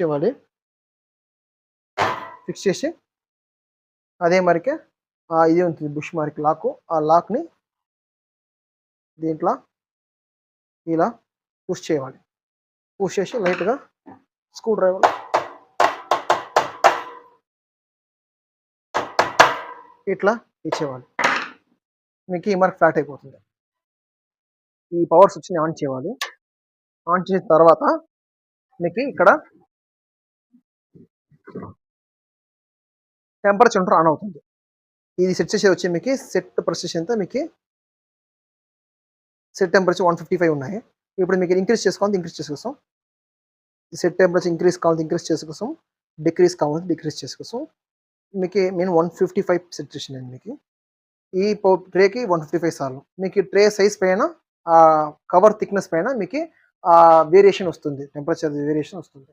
చేయాలి. ఫిక్స్ చేసి అదే మరికే ఇది ఉంటుంది బుష్ మార్క్ లాక్. ఆ లాక్‌ని దీంట్లో ఇలా పుష్ చేయాలి. పుష్ చేసి లైట్‌గా స్క్రూ డ్రైవర్ ఇట్లా ఇచ్చేయాలి. మీకు ఈ మార్క్ ఫ్లాట్ అయిపోతుంది. ఈ పవర్ స్విచ్‌ని ఆన్ చేయాలి. ఆన్ చేసిన తర్వాత మీకు ఇక్కడ టెంపరేచర్ ఆన్ అవుతుంది. ఇది సెట్ చేసేది వచ్చి మీకు సెట్ ప్రెసెస్ ఎంత మీకు సెట్ టెంపరేచర్ 155 ఉన్నాయి. ఇప్పుడు మీకు ఇంక్రీజ్ చేసుకోవాలి ఇంక్రీజ్ చేసుకోసం. సెట్ టెంపరేచర్ ఇంక్రీజ్ కావాలి ఇంక్రీజ్ చేసుకోసం. డిక్రీజ్ కావాలి డిక్రీజ్ చేసుకోసం. మీకు నేను 155 సెట్ చేసినాను మీకు. ఈ ట్రేకి 155 సార్లు. మీకు ట్రే సైజ్ పైన కవర్ థిక్నెస్ పైన మీకు వేరియేషన్ వస్తుంది. టెంపరేచర్ వేరియేషన్ వస్తుంది.